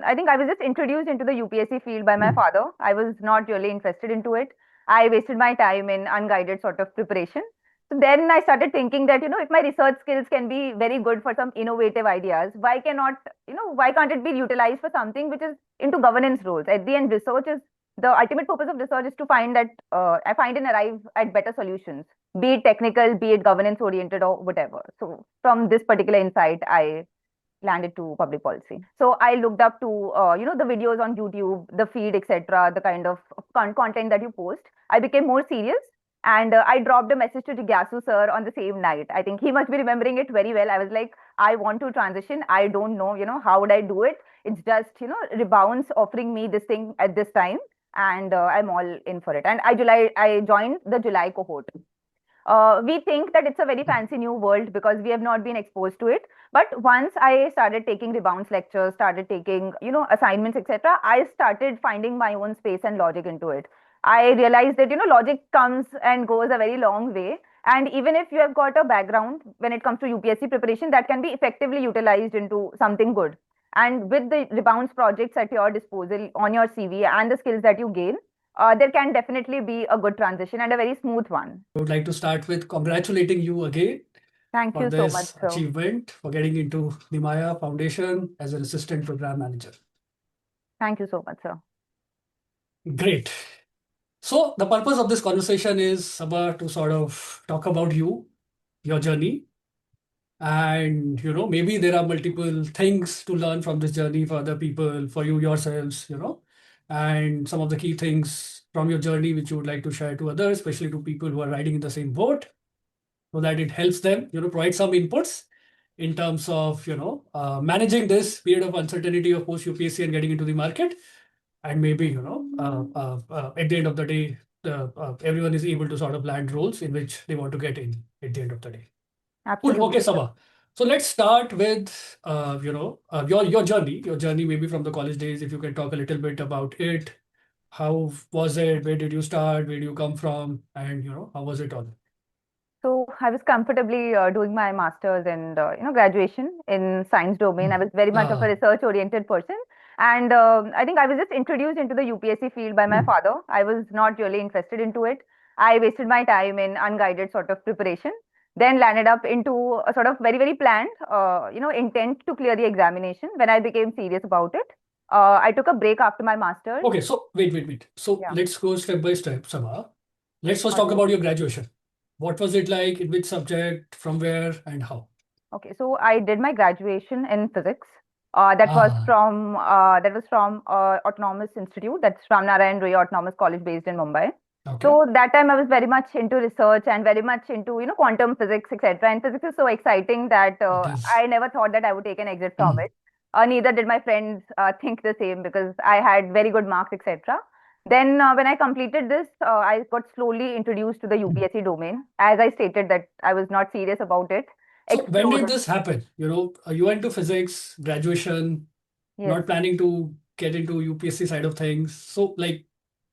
I think I was just introduced into the UPSC field by my father. I was not really interested into it. I wasted my time in unguided sort of preparation. So then I started thinking that, if my research skills can be very good for some innovative ideas, why can't it be utilized for something which is into governance roles? At the end, research is the ultimate purpose of research is to I find and arrive at better solutions, be it technical, be it governance oriented or whatever. So from this particular insight, I landed to public policy. So I looked up to the videos on YouTube, the feed, etc., the kind of content that you post. I became more serious, and I dropped a message to Jigasu sir on the same night. I think he must be remembering it very well. I was like, I want to transition. I don't know, how would I do it? It's just, Rebounce offering me this thing at this time, and I'm all in for it. And I joined the July cohort. We think that it's a very fancy new world because we have not been exposed to it. But once I started taking Rebounce lectures, started taking, assignments, etc., I started finding my own space and logic into it. I realized that, logic comes and goes a very long way. And even if you have got a background when it comes to UPSC preparation, that can be effectively utilized into something good. And with the Rebounce projects at your disposal on your CV and the skills that you gain, there can definitely be a good transition and a very smooth one. I would like to start with congratulating you again Thank for you so much, this sir. achievement, for getting into Nimaya Foundation as an assistant program manager. Thank you so much, sir. Great. So the purpose of this conversation is, Saba, to sort of talk about you, your journey, and maybe there are multiple things to learn from this journey for other people, for you yourselves, and some of the key things from your journey which you would like to share to others, especially to people who are riding in the same boat, so that it helps them, provide some inputs in terms of, managing this period of uncertainty of post UPSC and getting into the market. And maybe, at the end of the day, everyone is able to sort of land roles in which they want to get in at the end of the day. Cool. Absolutely. Okay, Saba. So let's start with, your journey maybe from the college days. If you can talk a little bit about it, how was it? Where did you start? Where do you come from? And how was it all? So I was comfortably doing my master's and graduation in science domain. I was very much of a research-oriented person, and I think I was just introduced into the UPSC field by my father. I was not really interested into it. I wasted my time in unguided sort of preparation, then landed up into a sort of very very planned, intent to clear the examination. When I became serious about it, I took a break after my master's. Okay, so wait. So Yeah. let's go step by step, Saba. Let's first All talk right. about your graduation. What was it like? In which subject? From where? And how? Okay, so I did my graduation in physics. Ah, That was from Autonomous Institute. That's Ramnarayan Ray Autonomous College based in Mumbai. okay. So that time I was very much into research and very much into quantum physics, etc. And physics is so exciting that It is. I never thought that I would take an exit from it. Neither did my friends think the same because I had very good marks, etc. Then when I completed this, I got slowly introduced to the UPSC domain. As I stated that I was not serious about it, So when did explored. this happen? You went to physics, graduation, Yes. not planning to get into UPSC side of things. So like,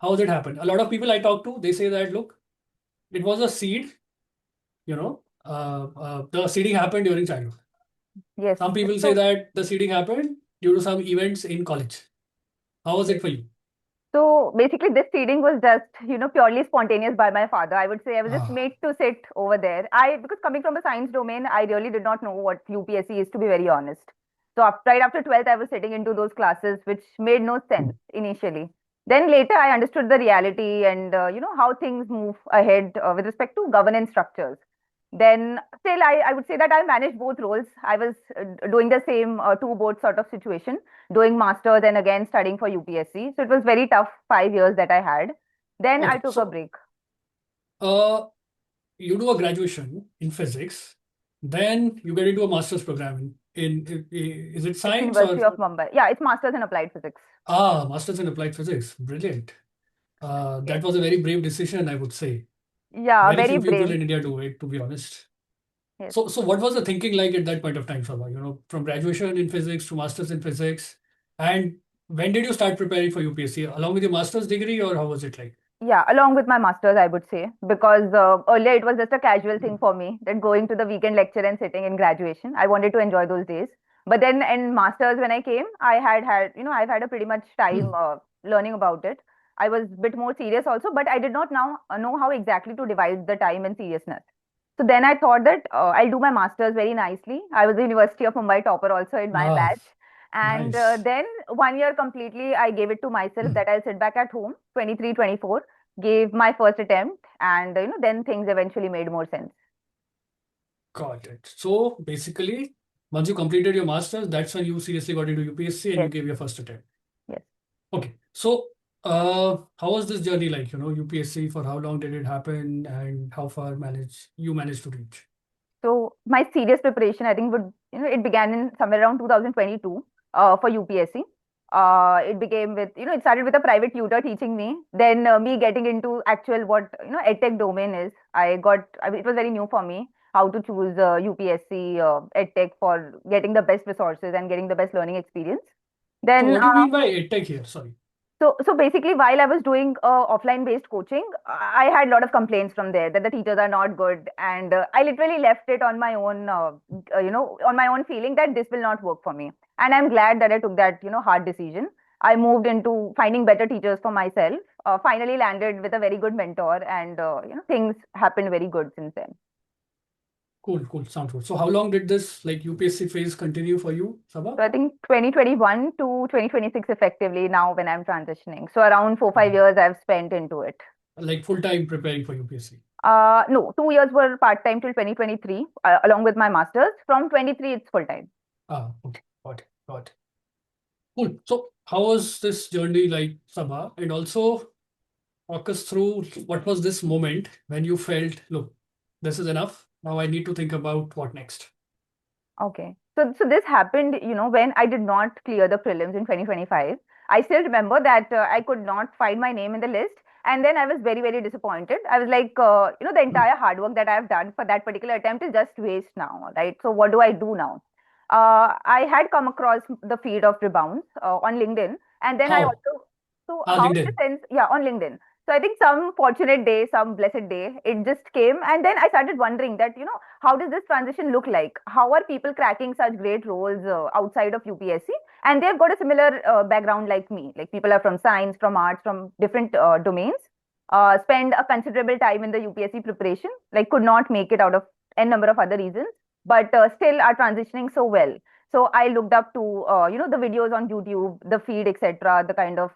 how did it happen? A lot of people I talk to, they say that, look, it was a seed, the seeding happened during childhood. Yes. Some people say So, that the seeding happened due to some events in college. How was yes. it for you? So basically, this seeding was just, purely spontaneous by my father. I would say I was just Ah, made to sit over there. Because coming from a science domain, I really did not know what UPSC is, to be very honest. So right after 12th, I was sitting into those classes, which made no sense initially. Then later, I understood the reality and, how things move ahead with respect to governance structures. Then still, I would say that I managed both roles. I was doing the same two board sort of situation, doing masters and again studying for UPSC. So it was very tough 5 years that I had. Then I okay. took a So, break. uh, you do a graduation in physics, then you get into a master's program is it It's science or University of Mumbai. Yeah, it's masters in applied physics. master's in applied physics? Brilliant. Yes. That was a very brave decision, I would say. Yeah, Very very few people brave. in India do it, to be honest. Yes. So what was the thinking like at that point of time, Sabha? From graduation in physics to masters in physics, and when did you start preparing for UPSC? Along with your master's degree, or how was it like? Yeah, along with my masters, I would say, because earlier it was just a casual thing for me that going to the weekend lecture and sitting in graduation. I wanted to enjoy those days. But then in masters when I came, I've had a pretty much time learning about it. I was a bit more serious also, but I did not now know how exactly to divide the time and seriousness. So then I thought that I'll do my master's very nicely. I was the University of Mumbai topper also in my Ah, batch. And nice. then 1 year completely, I gave it to myself that I'll sit back at home, 23, 24, gave my first attempt, and then things eventually made more sense. Got it. So basically, once you completed your master's, that's when you seriously got into UPSC and you Yes, gave your first attempt. yes. Okay. So, how was this journey like? UPSC, for how long did it happen and how far you managed to reach? So my serious preparation, I think, it began in somewhere around 2022 for UPSC. It became with, it started with a private tutor teaching me. Then me getting into actual what, edtech domain is. It was very new for me how to choose UPSC edtech for getting the best resources and getting the best learning experience. So, Then what do you mean by edtech here? Sorry. so basically, while I was doing offline based coaching, I had a lot of complaints from there that the teachers are not good, and I literally left it on my own, on my own feeling that this will not work for me. And I'm glad that I took that, hard decision. I moved into finding better teachers for myself. Finally landed with a very good mentor, and things happened very good since then. Cool, cool. Sounds good. So, how long did this like UPSC phase continue for you, Sabah? So I think 2021 to 2026 effectively now when I'm transitioning. So around 4 5 Mhm. years I've spent into it. Like full time preparing for UPSC. No, 2 years were part time till 2023, along with my masters. From 23, it's full time. Ah, okay. Got it. Got it. Cool. So, how was this journey like, Sabah? And also, walk us through what was this moment when you felt, look, this is enough. Now I need to think about what next. Okay. So this happened, when I did not clear the prelims in 2025. I still remember that I could not find my name in the list. And then I was very, very disappointed. I was like, the entire hard work that I have done for that particular attempt is just waste now, right? So what do I do now? I had come across the feed of Rebounce on LinkedIn. And then I How? also, so Ah, how in the LinkedIn. sense, yeah, on LinkedIn. So I think some fortunate day, some blessed day, it just came. And then I started wondering that, how does this transition look like? How are people cracking such great roles outside of UPSC? And they've got a similar background like me. Like people are from science, from arts, from different domains, spend a considerable time in the UPSC preparation, like could not make it out of n number of other reasons, but still are transitioning so well. So I looked up to, the videos on YouTube, the feed, etc., the kind of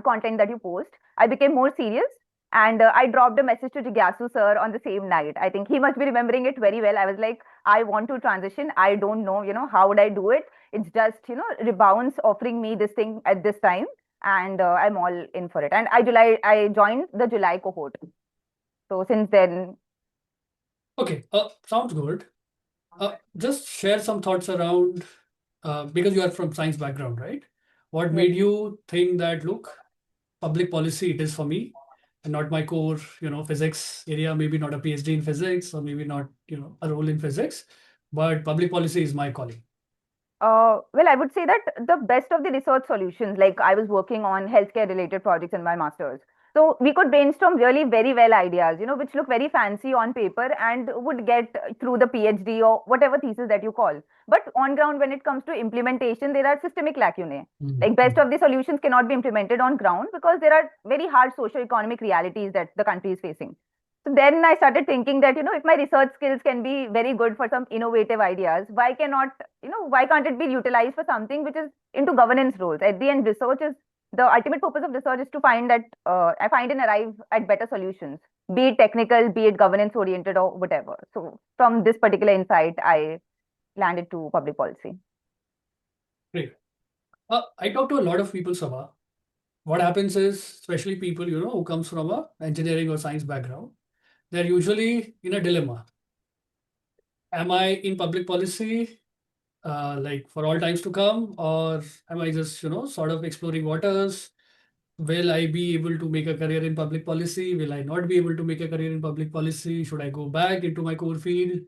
content that you post. I became more serious and I dropped a message to Jigyasu sir on the same night. I think he must be remembering it very well. I was like, I want to transition. I don't know, how would I do it? It's just, Rebounce offering me this thing at this time, and I'm all in for it. And I joined the July cohort. So since then, Okay, sounds good. Just share some thoughts around because you are from science background, right? What yes. made you think that, look, public policy it is for me and not my core, physics area, maybe not a PhD in physics or maybe not, a role in physics, but public policy is my calling. Well, I would say that the best of the research solutions, like I was working on healthcare related projects in my master's. So we could brainstorm really very well ideas, which look very fancy on paper and would get through the PhD or whatever thesis that you call. But on ground, when it comes to implementation, there are systemic lacunae. Like best Mhm. of the solutions cannot be implemented on ground because there are very hard socio-economic realities that the country is facing. So then I started thinking that, if my research skills can be very good for some innovative ideas, why can't it be utilized for something which is into governance roles? At the end, research is the ultimate purpose of research is to find that I find and arrive at better solutions, be it technical, be it governance oriented or whatever. So from this particular insight, I landed to public policy. Great. I talk to a lot of people, Sabha. What happens is, especially people, who comes from a engineering or science background, they're usually in a dilemma. Am I in public policy, like for all times to come, or am I just, sort of exploring waters? Will I be able to make a career in public policy? Will I not be able to make a career in public policy? Should I go back into my core field,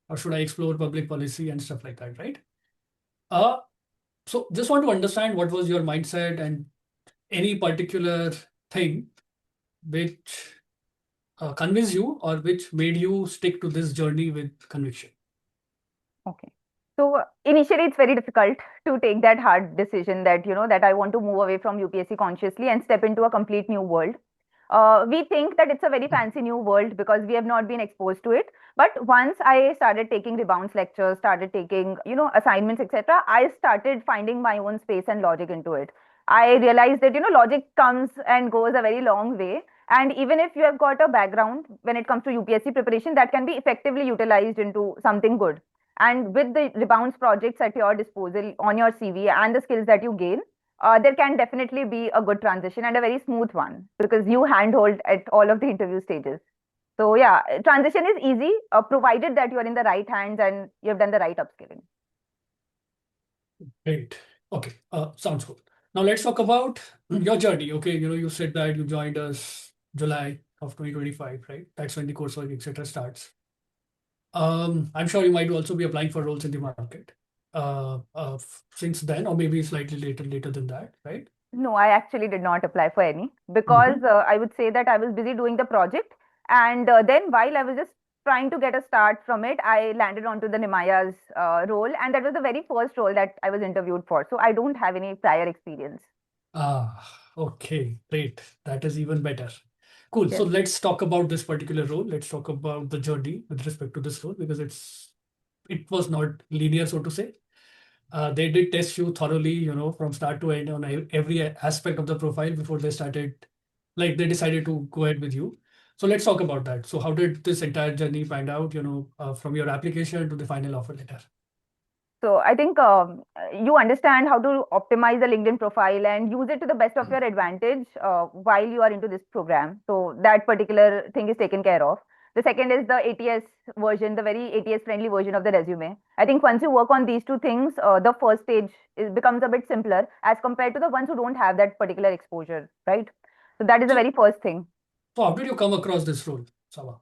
or should I explore public policy and stuff like that, right? Uh, so just want to understand what was your mindset and any particular thing which convinced you or which made you stick to this journey with conviction. Okay. So initially, it's very difficult to take that hard decision that, that I want to move away from UPSC consciously and step into a complete new world. We think that it's a very fancy new world because we have not been exposed to it. But once I started taking Rebounce lectures, started taking, assignments, etc., I started finding my own space and logic into it. I realized that, logic comes and goes a very long way. And even if you have got a background when it comes to UPSC preparation, that can be effectively utilized into something good. And with the Rebounce projects at your disposal on your CV and the skills that you gain, there can definitely be a good transition and a very smooth one because you handhold at all of the interview stages. So yeah, transition is easy, provided that you are in the right hands and you have done the right upskilling. Great. Okay. Sounds good. Now let's talk about your journey. Okay. You said that you joined us July of 2025, right? That's when the coursework, etc. starts. I'm sure you might also be applying for roles in the market since then, or maybe slightly later than that, right? No, I actually did not apply for any because Mhm. I would say that I was busy doing the project. And then while I was just trying to get a start from it, I landed onto the Nimaya's role. And that was the very first role that I was interviewed for. So I don't have any prior experience. Okay, great. That is even better. Cool. So Yes. let's talk about this particular role. Let's talk about the journey with respect to this role because it was not linear, so to say. They did test you thoroughly, from start to end on every aspect of the profile before they started, like they decided to go ahead with you. So let's talk about that. So how did this entire journey pan out, from your application to the final offer letter? So I think you understand how to optimize the LinkedIn profile and use it to the best of your advantage while you are into this program. So that particular thing is taken care of. The second is the ATS version, the very ATS friendly version of the resume. I think once you work on these two things, the first stage becomes a bit simpler as compared to the ones who don't have that particular exposure, right? So that is the So, very first thing. so how did you come across this role, Saba?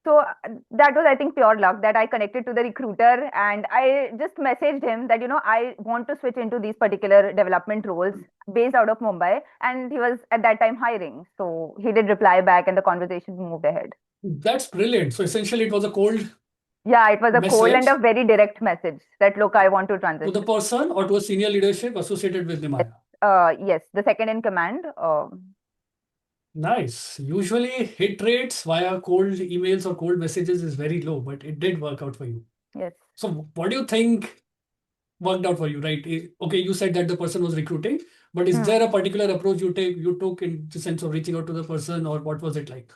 So that was, I think, pure luck that I connected to the recruiter and I just messaged him that, I want to switch into these particular development roles based out of Mumbai. And he was at that time hiring. So he did reply back and the conversation moved ahead. That's brilliant. So essentially, it was a cold Yeah, it was a cold and a message very direct message that, look, I want to to the transition. person or to a senior leadership associated with Yes, Nimaya. yes, the second in command. Nice. Usually, hit rates via cold emails or cold messages is very low, but it did work out for you. Yes. So, what do you think worked out for you, right? Okay, you said that the person was recruiting, but is Hmm. there a particular approach you took in the sense of reaching out to the person, or what was it like?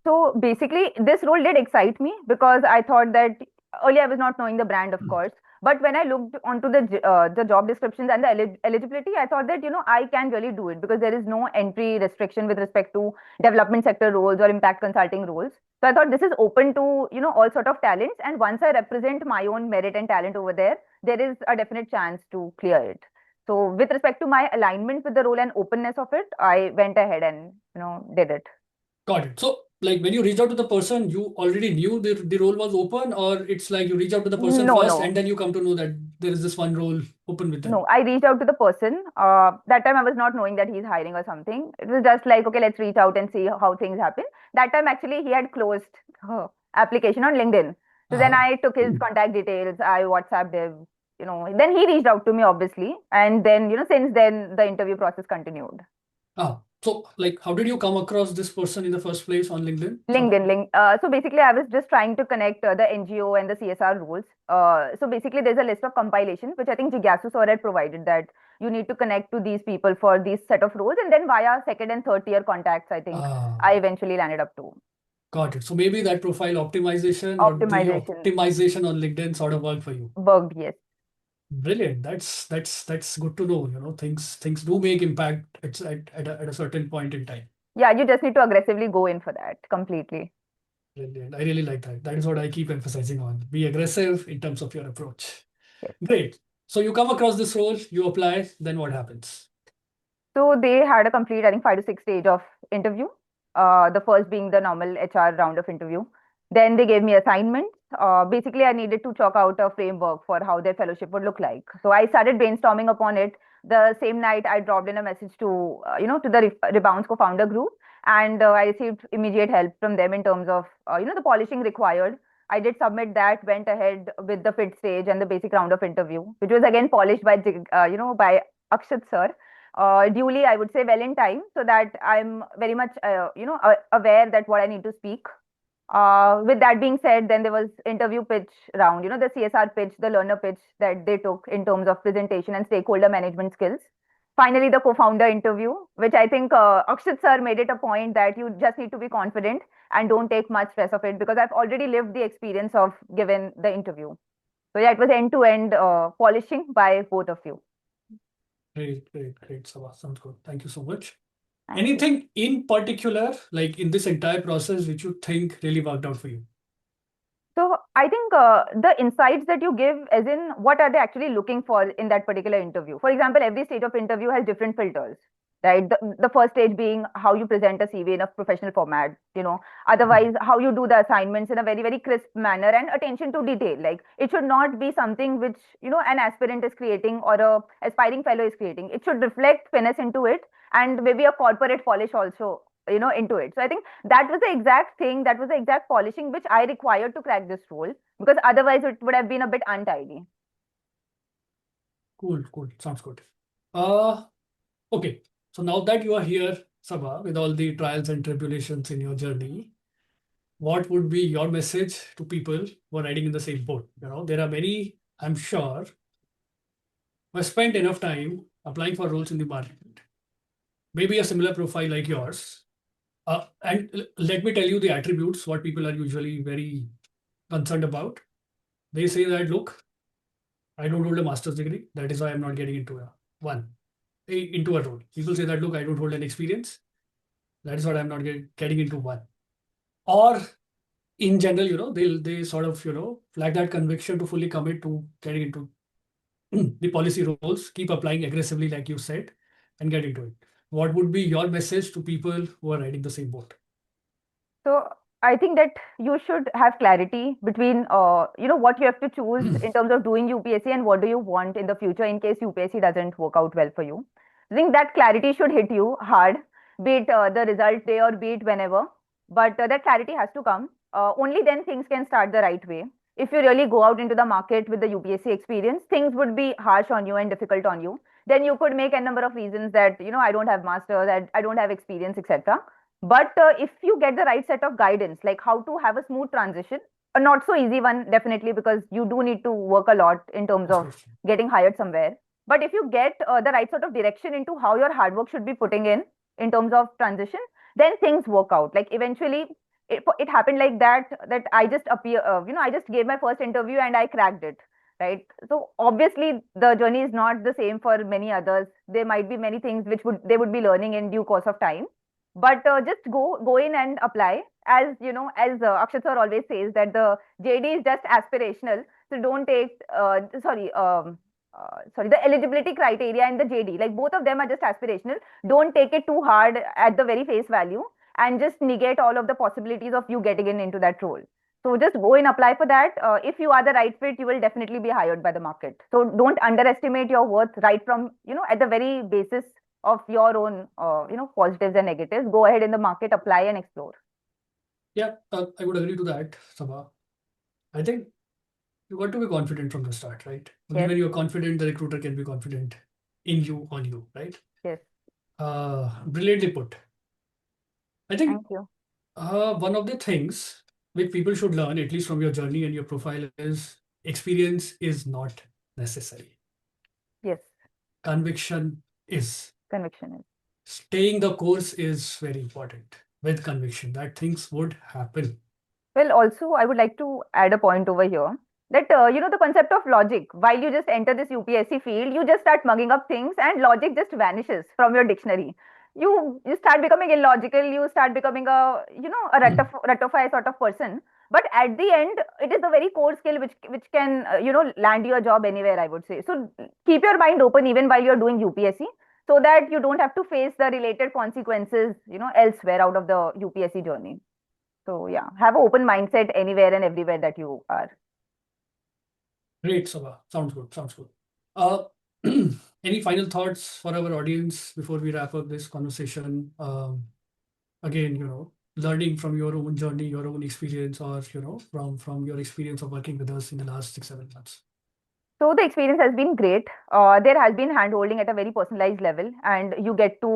So basically, this role did excite me because I thought that earlier I was not knowing the brand, of course. But when I looked onto the job descriptions and the eligibility, I thought that I can really do it because there is no entry restriction with respect to development sector roles or impact consulting roles. So I thought this is open to all sort of talents, and once I represent my own merit and talent over there, there is a definite chance to clear it. So with respect to my alignment with the role and openness of it, I went ahead and did it. Got it. So, like when you reached out to the person, you already knew the role was open, or it's like you reach out to the person No, first and no. then you come to know that there is this one role open with them. No, I reached out to the person. That time I was not knowing that he's hiring or something. It was just like, okay, let's reach out and see how things happen. That time actually he had closed application on LinkedIn. So then Uh-huh. I took his contact details. I WhatsApped him. Then he reached out to me obviously, and then since then the interview process continued. So like how did you come across this person in the first place on LinkedIn, Sabah? LinkedIn link. So basically, I was just trying to connect the NGO and the CSR roles. So basically, there's a list of compilation, which I think Jigyasu sir had provided that you need to connect to these people for these set of roles. And then via second and third tier contacts, I think Ah, I eventually landed up to got it. So maybe that profile optimization or the optimization optimization on LinkedIn sort of worked for you. worked. Yes. Brilliant. That's good to know. Things do make impact at a certain point in time. Yeah, you just need to aggressively go in for that completely. Brilliant. I really like that. That is what I keep emphasizing on. Be aggressive in terms of your approach. Yes. Great. So you come across this role, you apply, then what happens? So they had a complete, I think, 5 to 6 stage of interview. The first being the normal HR round of interview. Then they gave me assignments. Basically, I needed to chalk out a framework for how their fellowship would look like. So I started brainstorming upon it. The same night, I dropped in a message to, to the Rebounce co-founder group, and I received immediate help from them in terms of, the polishing required. I did submit that, went ahead with the fit stage and the basic round of interview, which was again polished by, by Akshat sir. Duly, I would say well in time, so that I'm very much, aware that what I need to speak. With that being said, then there was interview pitch round, the CSR pitch, the learner pitch that they took in terms of presentation and stakeholder management skills. Finally, the co-founder interview, which I think Akshat sir made it a point that you just need to be confident and don't take much stress of it, because I've already lived the experience of given the interview. So yeah, it was end-to-end polishing by both of you. Great, great, great, Saba. Sounds good. Thank you so much. Thank you. Anything in particular, like in this entire process, which you think really worked out for you? So I think the insights that you give, as in what are they actually looking for in that particular interview. For example, every stage of interview has different filters, right? The first stage being how you present a CV in a professional format, otherwise how you do the assignments in a very, very crisp manner and attention to detail. Like it should not be something which, an aspirant is creating or a aspiring fellow is creating. It should reflect finesse into it and maybe a corporate polish also, into it. So I think that was the exact thing, that was the exact polishing which I required to crack this role, because otherwise it would have been a bit untidy. Cool, cool. Sounds good. Uh, okay. So now that you are here, Sabha, with all the trials and tribulations in your journey, what would be your message to people who are riding in the same boat? There are many, I'm sure, who have spent enough time applying for roles in the market, maybe a similar profile like yours. And let me tell you the attributes, what people are usually very concerned about. They say that, look, I don't hold a master's degree. That is why I'm not getting into a role. People say that, look, I don't hold an experience. That is what I'm not getting into one. Or in general, they sort of, flag that conviction to fully commit to getting into the policy roles, keep applying aggressively, like you said, and get into it. What would be your message to people who are riding the same boat? So I think that you should have clarity between, what you have to choose in terms of doing UPSC and what do you want in the future in case UPSC doesn't work out well for you. I think that clarity should hit you hard, be it the result day or be it whenever. But that clarity has to come. Only then things can start the right way. If you really go out into the market with the UPSC experience, things would be harsh on you and difficult on you. Then you could make a number of reasons that, I don't have masters, that I don't have experience, etc. But if you get the right set of guidance, like how to have a smooth transition, a not so easy one, definitely, because you do need to work a lot in terms Of of course. getting hired somewhere. But if you get the right sort of direction into how your hard work should be putting in terms of transition, then things work out. Like eventually, it happened like that, that I just I just gave my first interview and I cracked it. Right. So obviously the journey is not the same for many others. There might be many things which they would be learning in due course of time, but just go in and apply. As as Akshat sir always says, that the JD is just aspirational, so don't take sorry, the eligibility criteria and the JD, like both of them are just aspirational. Don't take it too hard at the very face value and just negate all of the possibilities of you getting into that role. So just go and apply for that. If you are the right fit, you will definitely be hired by the market. So don't underestimate your worth right from, at the very basis of your own, positives and negatives. Go ahead in the market, apply and explore. Yeah, I would agree to that, Sabha. I think you got to be confident from the start, right? Only Yes, when you're confident, the recruiter can be confident in you, on you, right? yes. Brilliantly put. I think Thank you. one of the things which people should learn, at least from your journey and your profile, is experience is not necessary. Yes, Conviction is. conviction is. Staying the course is very important with conviction that things would happen. Well, also, I would like to add a point over here that, the concept of logic, while you just enter this UPSC field, you just start mugging up things and logic just vanishes from your dictionary. You start becoming illogical, you start becoming a ratafy sort of person. But at the end, it is the very core skill which can, land you a job anywhere, I would say. So keep your mind open even while you're doing UPSC, so that you don't have to face the related consequences, elsewhere out of the UPSC journey. So yeah, have an open mindset anywhere and everywhere that you are. Great, Sabha. Sounds good. Sounds good. Uh, any final thoughts for our audience before we wrap up this conversation? Again, learning from your own journey, your own experience, or from your experience of working with us in the last 6, 7 months? So the experience has been great. There has been hand-holding at a very personalized level, and you get to,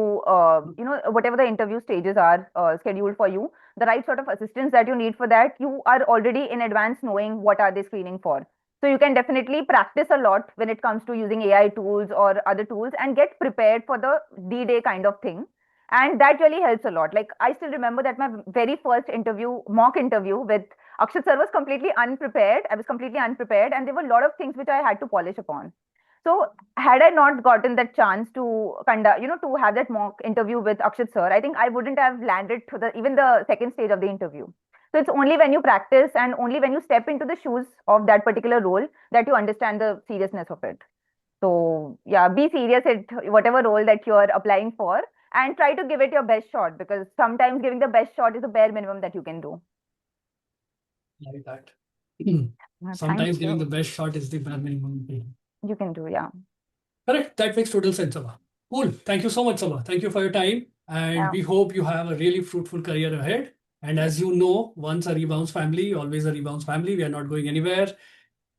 whatever the interview stages are scheduled for you, the right sort of assistance that you need for that, you are already in advance knowing what are they screening for. So you can definitely practice a lot when it comes to using AI tools or other tools and get prepared for the D-Day kind of thing. And that really helps a lot. Like I still remember that my very first interview, mock interview with Akshat sir was completely unprepared. I was completely unprepared, and there were a lot of things which I had to polish upon. So, had I not gotten that chance to conduct, to have that mock interview with Akshat sir, I think I wouldn't have landed to the even the second stage of the interview. So it's only when you practice and only when you step into the shoes of that particular role that you understand the seriousness of it. So yeah, be serious at whatever role that you're applying for and try to give it your best shot, because sometimes giving the best shot is the bare minimum that you can do. Like that. Thank Sometimes giving the you. best shot is the bare minimum thing. You can do, yeah. Correct. That makes total sense, Saba. Cool. Thank you so much, Saba. Thank you for your time. And Yeah. we hope you have a really fruitful career ahead. And as you know, once a Rebounce family, always a Rebounds family. We are not going anywhere.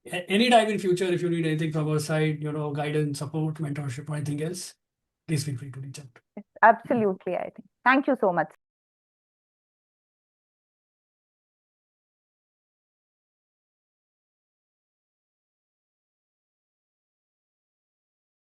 Anytime in future, if you need anything from our side, guidance, support, mentorship, or anything else, please feel free to reach out. Absolutely, I think. Thank you so much.